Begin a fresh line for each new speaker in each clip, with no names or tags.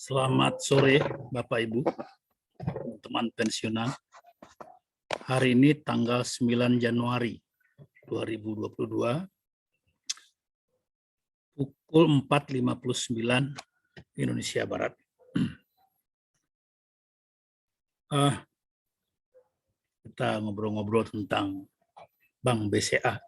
Selamat sore Bapak Ibu, teman-teman pensiunan. Hari ini tanggal 9 Januari 2022, pukul 4.59 Indonesia Barat. Kita ngobrol-ngobrol tentang Bank BCA.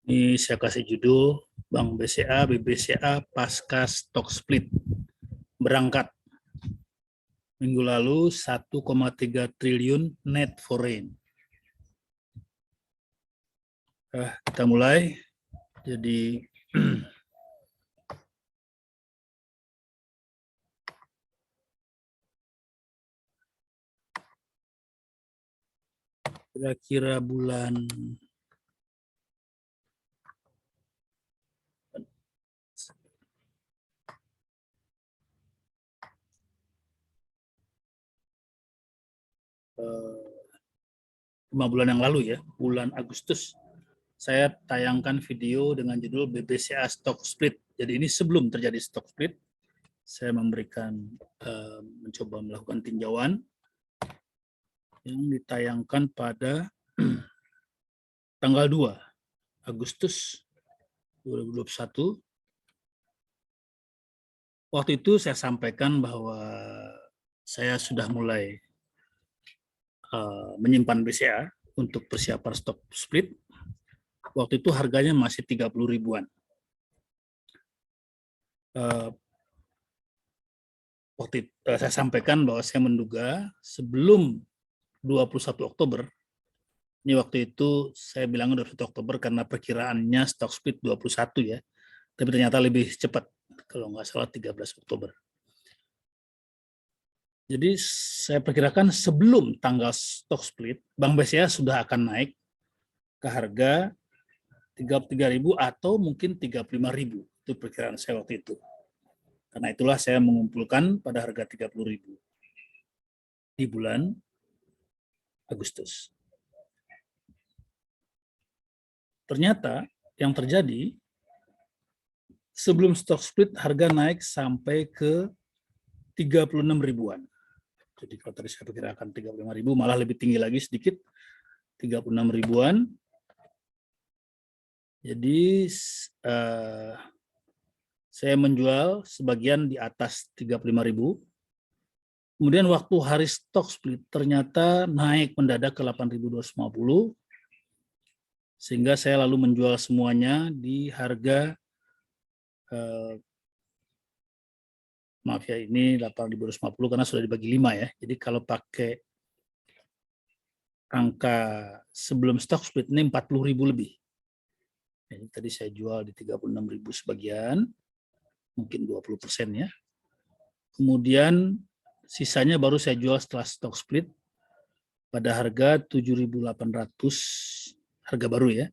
Ini saya kasih judul Bank BCA, BBCA pasca stock split berangkat. Minggu lalu 1,3 triliun net foreign. Kita mulai. Jadi kira-kira bulan lima bulan yang lalu ya, bulan Agustus, saya tayangkan video dengan judul BBCA Stock Split. Jadi ini sebelum terjadi stock split, saya memberikan mencoba melakukan tinjauan yang ditayangkan pada tanggal 2 Agustus 2021. Waktu itu saya sampaikan bahwa saya sudah mulai menyimpan BCA untuk persiapan stock split. Waktu itu harganya masih 30 ribuan. Waktu itu saya sampaikan bahwa saya menduga sebelum 21 Oktober, ini waktu itu saya bilang 21 Oktober karena perkiraannya stock split 21 ya, tapi ternyata lebih cepat, kalau nggak salah 13 Oktober. Jadi saya perkirakan sebelum tanggal stock split, Bank BCA sudah akan naik ke harga 33.000 atau mungkin 35.000. Itu perkiraan saya waktu itu. Karena itulah saya mengumpulkan pada harga 30.000 di bulan Agustus. Ternyata yang terjadi sebelum stock split harga naik sampai ke 36 ribuan. Jadi kalau tadi saya perkirakan 35.000, malah lebih tinggi lagi sedikit, 36 ribuan. Jadi saya menjual sebagian di atas 35.000. Kemudian waktu hari stock split ternyata naik mendadak ke 8.250, sehingga saya lalu menjual semuanya di harga maaf ya, ini 8.250 karena sudah dibagi 5 ya. Jadi kalau pakai angka sebelum stock split ini 40.000 lebih. Jadi tadi saya jual di 36.000 sebagian, mungkin 20% ya. Kemudian sisanya baru saya jual setelah stock split pada harga 7.800, harga baru ya.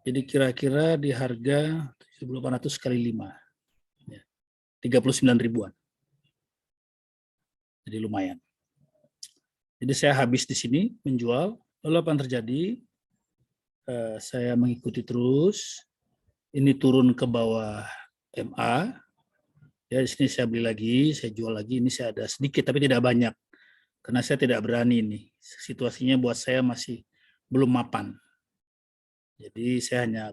Jadi kira-kira di harga 7.800 kali 5. 39 ribuan. Jadi lumayan. Jadi saya habis di sini menjual. Lalu apa yang terjadi? Saya mengikuti terus. Ini turun ke bawah MA. Ya, di sini saya beli lagi, saya jual lagi. Ini saya ada sedikit tapi tidak banyak. Karena saya tidak berani ini. Situasinya buat saya masih belum mapan. Jadi saya hanya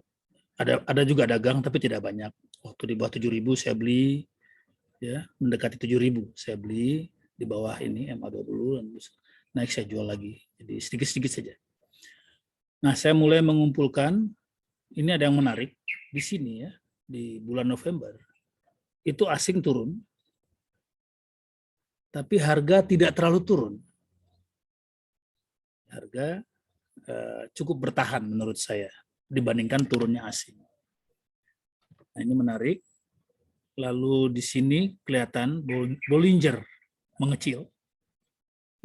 ada juga dagang tapi tidak banyak. Waktu di bawah 7.000 saya beli, ya mendekati 7.000 saya beli, di bawah ini MA20 dan naik saya jual lagi. Jadi sedikit-sedikit saja. Nah, saya mulai mengumpulkan. Ini ada yang menarik di sini ya, di bulan November itu asing turun, tapi harga tidak terlalu turun. Harga cukup bertahan menurut saya dibandingkan turunnya asing. Nah, ini menarik. Lalu di sini kelihatan Bollinger mengecil.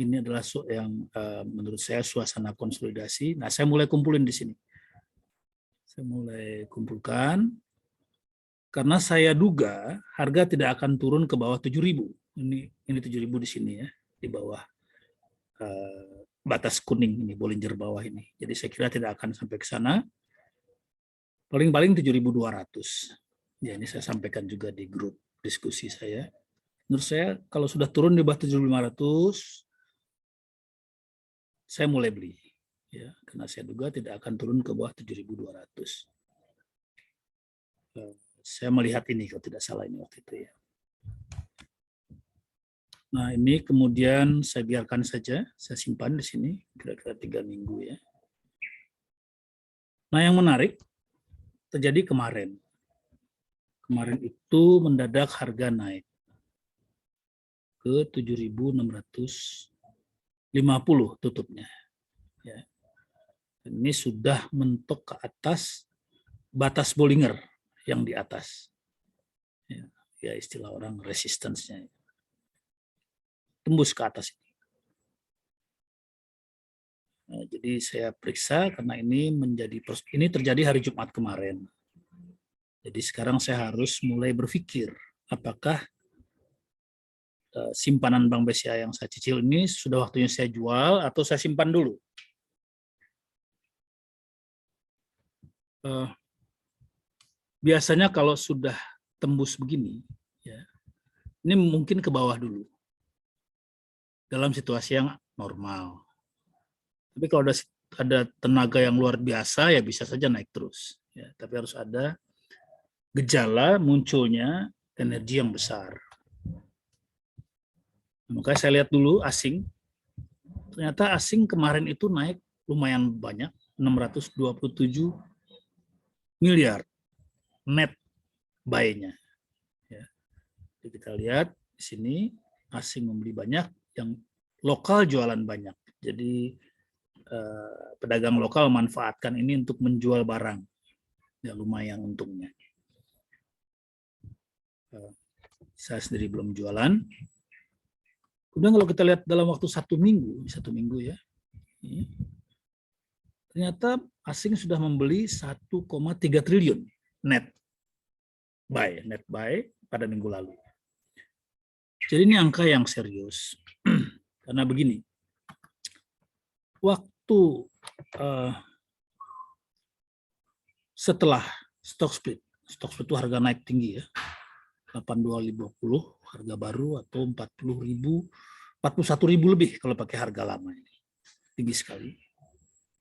Ini adalah yang menurut saya suasana konsolidasi. Nah, saya mulai kumpulin di sini. Saya mulai kumpulkan karena saya duga harga tidak akan turun ke bawah 7.000. Ini 7.000 di sini ya, di bawah batas kuning ini, Bollinger bawah ini. Jadi saya kira tidak akan sampai ke sana. Paling-paling 7.200. Ya, ini saya sampaikan juga di grup diskusi saya. Menurut saya kalau sudah turun di bawah 7.500, saya mulai beli. Ya, karena saya duga tidak akan turun ke bawah 7.200. Saya melihat ini kalau tidak salah ini waktu itu ya. Nah ini kemudian saya biarkan saja, saya simpan di sini kira-kira 3 minggu ya. Nah yang menarik terjadi kemarin. Kemarin itu mendadak harga naik ke 7.650 tutupnya. Ya. Ini sudah mentok ke atas batas Bollinger yang di atas. Ya istilah orang resistance-nya. Tembus ke atas ini. Nah, jadi saya periksa karena ini terjadi hari Jumat kemarin. Jadi sekarang saya harus mulai berpikir apakah simpanan Bank BCA yang saya cicil ini sudah waktunya saya jual atau saya simpan dulu. Biasanya kalau sudah tembus begini, ya, ini mungkin ke bawah dulu dalam situasi yang normal. Tapi kalau ada tenaga yang luar biasa ya bisa saja naik terus. Ya, tapi harus ada gejala munculnya energi yang besar. Makanya saya lihat dulu asing. Ternyata asing kemarin itu naik lumayan banyak, 627 miliar net buy-nya. Ya. Jadi kita lihat di sini asing membeli banyak, yang lokal jualan banyak. Jadi pedagang lokal manfaatkan ini untuk menjual barang. Ya lumayan untungnya. Saya sendiri belum jualan. Kemudian kalau kita lihat dalam waktu 1 minggu ya, ternyata asing sudah membeli 1,3 triliun net buy pada minggu lalu. Jadi ini angka yang serius. Karena begini, waktu setelah stock split itu harga naik tinggi ya, 82.050 harga baru atau 41.000 lebih kalau pakai harga lama ini, tinggi sekali.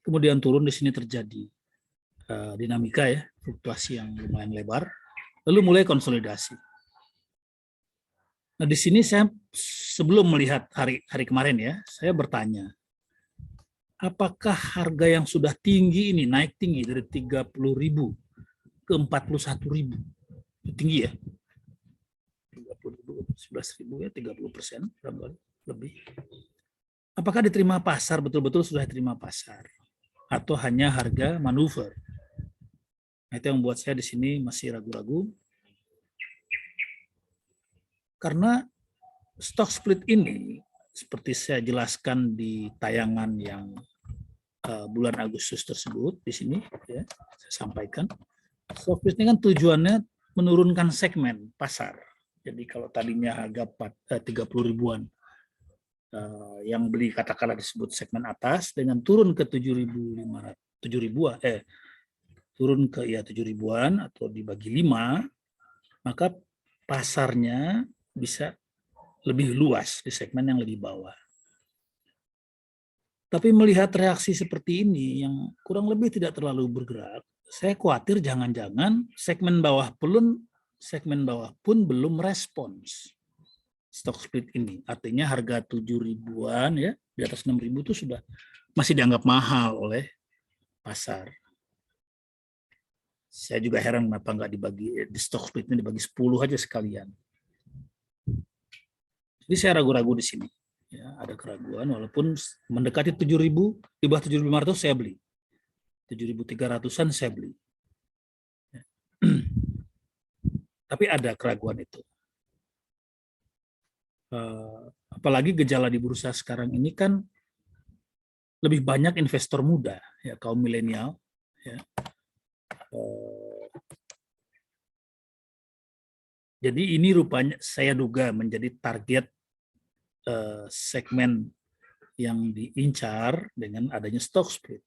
Kemudian turun, di sini terjadi dinamika ya, fluktuasi yang lumayan lebar, lalu mulai konsolidasi. Nah di sini saya sebelum melihat hari kemarin ya, saya bertanya, apakah harga yang sudah tinggi ini naik tinggi dari 30.000 ke 41.000, tinggi ya, 11.000 ya, 30% lebih. Apakah diterima pasar, betul-betul sudah diterima pasar, atau hanya harga manuver? Nah, itu yang membuat saya di sini masih ragu-ragu. Karena stock split ini, seperti saya jelaskan di tayangan yang bulan Agustus tersebut, di sini ya, saya sampaikan, stock split ini kan tujuannya menurunkan segmen pasar. Jadi kalau tadinya harga 30 ribuan, yang beli katakanlah disebut segmen atas, dengan turun ke 7.500, turun ke 7 ribuan atau dibagi 5, maka pasarnya bisa lebih luas di segmen yang lebih bawah. Tapi melihat reaksi seperti ini yang kurang lebih tidak terlalu bergerak, saya khawatir jangan-jangan segmen bawah pun belum respons stock split ini. Artinya harga 7 ribuan ya, di atas 6 ribu itu sudah masih dianggap mahal oleh pasar. Saya juga heran kenapa nggak dibagi, di stock splitnya dibagi 10 aja sekalian. Jadi saya ragu-ragu di sini. Ya, ada keraguan, walaupun mendekati 7.000, di bawah 7.500 saya beli. 7.300-an saya beli. Ya. Tapi ada keraguan itu. Apalagi gejala di bursa sekarang ini kan lebih banyak investor muda, ya, kaum milenial. Ya. Jadi ini rupanya saya duga menjadi target segmen yang diincar dengan adanya stock split.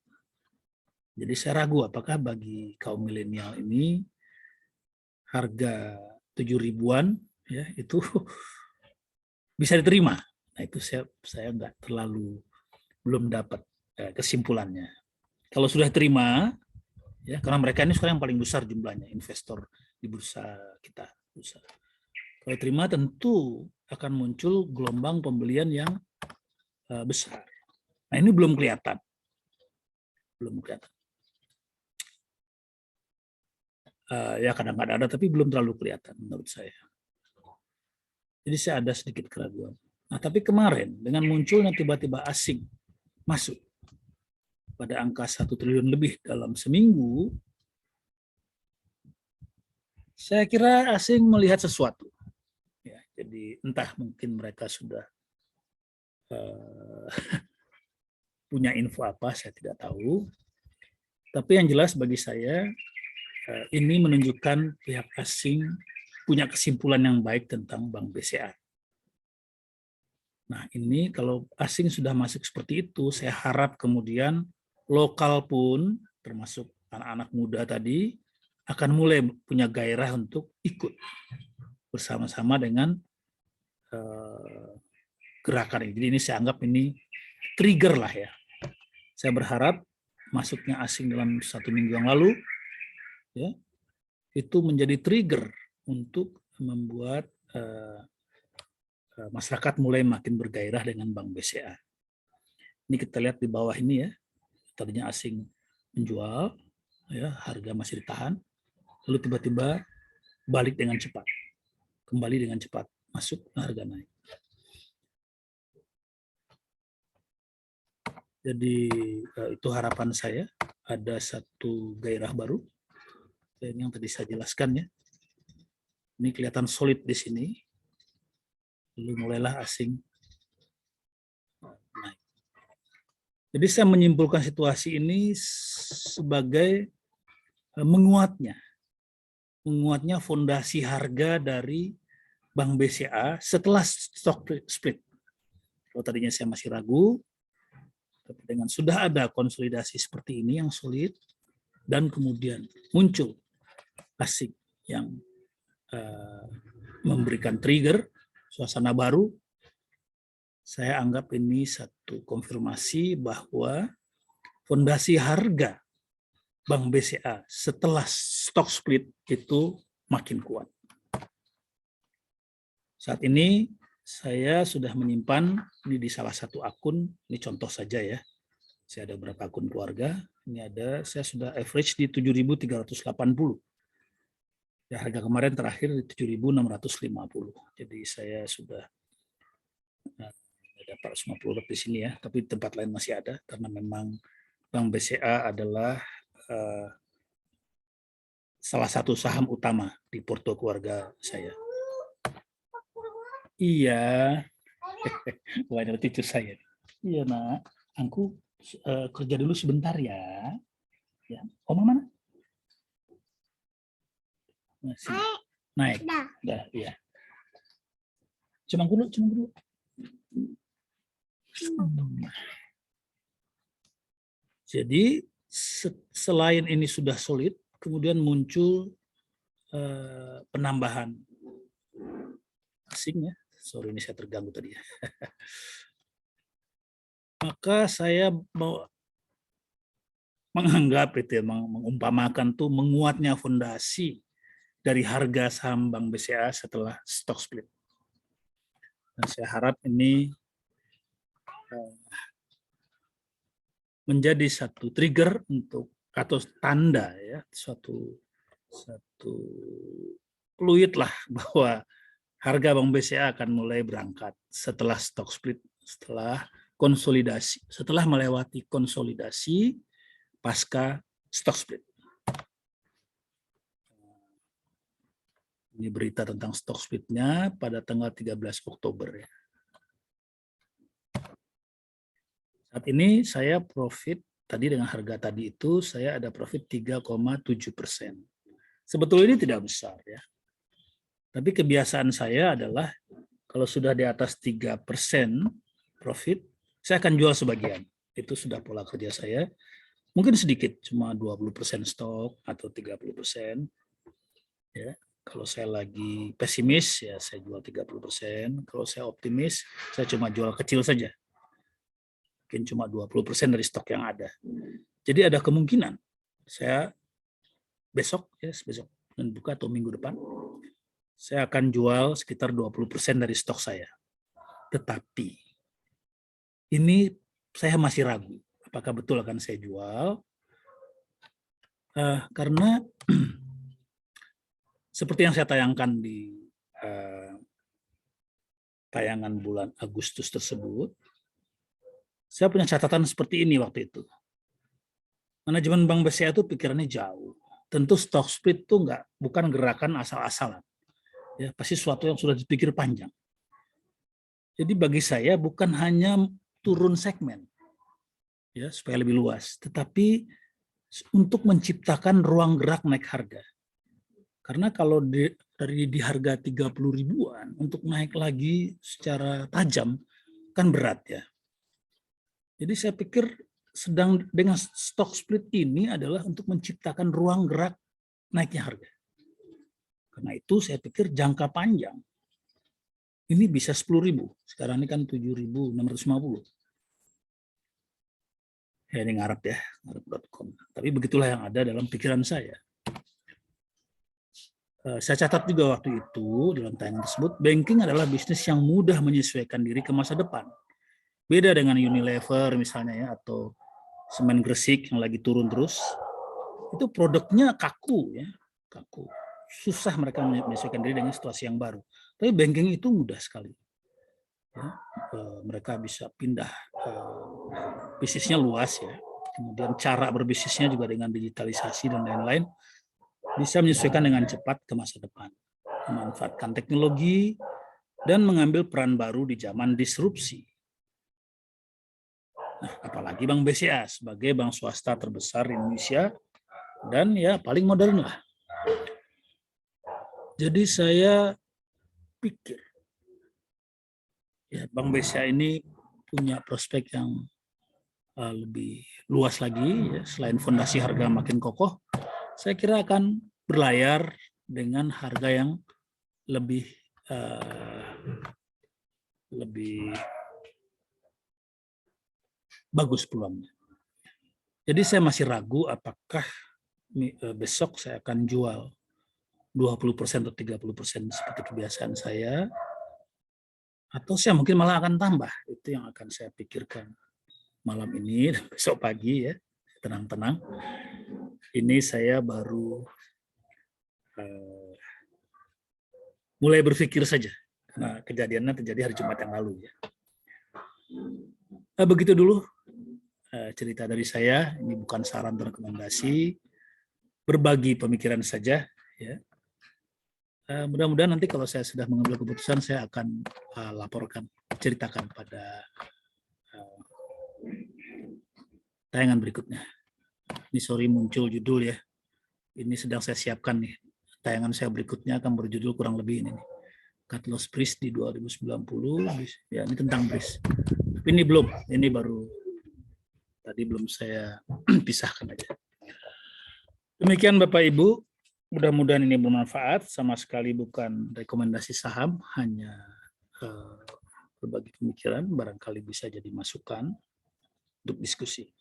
Jadi saya ragu apakah bagi kaum milenial ini harga 7 ribuan ya itu bisa diterima. Nah itu saya nggak terlalu belum dapat kesimpulannya. Kalau sudah terima, ya karena mereka ini sekarang yang paling besar jumlahnya investor di bursa kita. Kalau terima tentu akan muncul gelombang pembelian yang besar. Nah ini belum kelihatan. Ya kadang-kadang ada, tapi belum terlalu kelihatan menurut saya. Jadi saya ada sedikit keraguan. Nah tapi kemarin dengan munculnya tiba-tiba asing masuk pada angka 1 triliun lebih dalam seminggu, saya kira asing melihat sesuatu. Ya, jadi entah mungkin mereka sudah punya info apa, saya tidak tahu. Tapi yang jelas bagi saya, ini menunjukkan pihak asing punya kesimpulan yang baik tentang Bank BCA. Nah ini kalau asing sudah masuk seperti itu, saya harap kemudian lokal pun, termasuk anak-anak muda tadi, akan mulai punya gairah untuk ikut bersama-sama dengan gerakan ini. Jadi ini saya anggap ini trigger lah ya. Saya berharap masuknya asing dalam 1 minggu yang lalu, ya, itu menjadi trigger untuk membuat masyarakat mulai makin bergairah dengan Bank BCA. Ini kita lihat di bawah ini ya, tadinya asing menjual, ya harga masih ditahan, lalu tiba-tiba balik dengan cepat, kembali dengan cepat masuk, harga naik. Jadi itu harapan saya, ada satu gairah baru yang tadi saya jelaskan ya. Ini kelihatan solid di sini. Lalu mulailah asing naik. Jadi saya menyimpulkan situasi ini sebagai menguatnya fondasi harga dari Bank BCA setelah stock split. Kalau tadinya saya masih ragu, tapi dengan sudah ada konsolidasi seperti ini yang solid, dan kemudian muncul asing yang memberikan trigger, suasana baru, saya anggap ini satu konfirmasi bahwa fondasi harga Bank BCA setelah stock split itu makin kuat. Saat ini saya sudah menyimpan ini di salah satu akun, ini contoh saja ya. Saya ada beberapa akun keluarga, ini ada, saya sudah average di 7.380. Ya, harga kemarin terakhir di 7.650. Jadi saya sudah ada 450 di sini ya, tapi tempat lain masih ada karena memang Bank BCA adalah salah satu saham utama di porto keluarga saya. Iya, wajah cucu saya. Iya nak, aku kerja dulu sebentar ya. Ya, Oma mana? Masih. Naik. Dah, iya. Cuma dulu. Jadi selain ini sudah solid, kemudian muncul penambahan asing ya. Sorry ini saya terganggu tadi ya. Maka saya mau menganggap itu ya, mengumpamakan tuh menguatnya fondasi dari harga saham Bank BCA setelah stock split. Dan saya harap ini menjadi satu trigger untuk atau tanda ya, satu fluid lah bahwa harga Bank BCA akan mulai berangkat setelah stock split, setelah konsolidasi, setelah melewati konsolidasi pasca stock split. Ini berita tentang stock splitnya pada tanggal 13 Oktober ya. Saat ini saya profit tadi dengan harga tadi itu saya ada profit 3,7%. Sebetulnya ini tidak besar ya. Tapi kebiasaan saya adalah kalau sudah di atas 3% profit, saya akan jual sebagian. Itu sudah pola kerja saya. Mungkin sedikit, cuma 20% stok atau 30%. Ya. Kalau saya lagi pesimis, ya saya jual 30%. Kalau saya optimis, saya cuma jual kecil saja. Mungkin cuma 20% dari stok yang ada. Jadi ada kemungkinan saya besok dan buka atau minggu depan, saya akan jual sekitar 20% dari stok saya. Tetapi ini saya masih ragu apakah betul akan saya jual, karena seperti yang saya tayangkan di tayangan bulan Agustus tersebut, saya punya catatan seperti ini waktu itu. Manajemen Bank BCA itu pikirannya jauh. Tentu stock split itu bukan gerakan asal-asalan. Ya, pasti sesuatu yang sudah dipikir panjang. Jadi bagi saya bukan hanya turun segmen, ya supaya lebih luas, tetapi untuk menciptakan ruang gerak naik harga. Karena kalau dari di harga 30 ribuan untuk naik lagi secara tajam kan berat ya. Jadi saya pikir sedang dengan stock split ini adalah untuk menciptakan ruang gerak naiknya harga. Karena itu saya pikir jangka panjang ini bisa 10.000. Sekarang ini kan 7.650. Ya ini ngarep ya, ngarep.com. Tapi begitulah yang ada dalam pikiran saya. Saya catat juga waktu itu dalam tayangan tersebut, banking adalah bisnis yang mudah menyesuaikan diri ke masa depan. Beda dengan Unilever misalnya ya, atau Semen Gresik yang lagi turun terus. Itu produknya kaku ya, kaku. Susah mereka menyesuaikan diri dengan situasi yang baru. Tapi banking itu mudah sekali. Ya, mereka bisa pindah, bisnisnya luas ya. Kemudian cara berbisnisnya juga dengan digitalisasi dan lain-lain bisa menyesuaikan dengan cepat ke masa depan, memanfaatkan teknologi dan mengambil peran baru di zaman disrupsi. Nah, apalagi Bank BCA sebagai bank swasta terbesar di Indonesia dan ya paling modern lah. Jadi saya pikir ya Bank BCA ini punya prospek yang lebih luas lagi ya, selain fondasi harga makin kokoh, saya kira akan berlayar dengan harga yang lebih bagus peluangnya. Jadi saya masih ragu apakah besok saya akan jual 20% atau 30% seperti kebiasaan saya, atau saya mungkin malah akan tambah. Itu yang akan saya pikirkan malam ini dan besok pagi ya, tenang-tenang. Ini saya baru mulai berpikir saja, karena kejadiannya terjadi hari Jumat yang lalu ya. Begitu dulu cerita dari saya. Ini bukan saran atau rekomendasi, berbagi pemikiran saja ya. Mudah-mudahan nanti kalau saya sudah mengambil keputusan, saya akan laporkan, ceritakan pada tayangan berikutnya. Ini sorry muncul judul ya. Ini sedang saya siapkan nih. Tayangan saya berikutnya akan berjudul kurang lebih ini nih. Cut loss BRIS di 2090. Ya ini tentang BRIS. Tapi ini belum. Ini baru tadi belum saya pisahkan aja. Demikian Bapak Ibu. Mudah-mudahan ini bermanfaat. Sama sekali bukan rekomendasi saham, hanya berbagi pemikiran. Barangkali bisa jadi masukan untuk diskusi.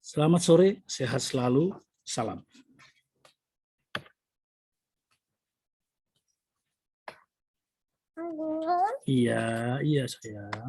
Selamat sore, sehat selalu, salam. Iya saya.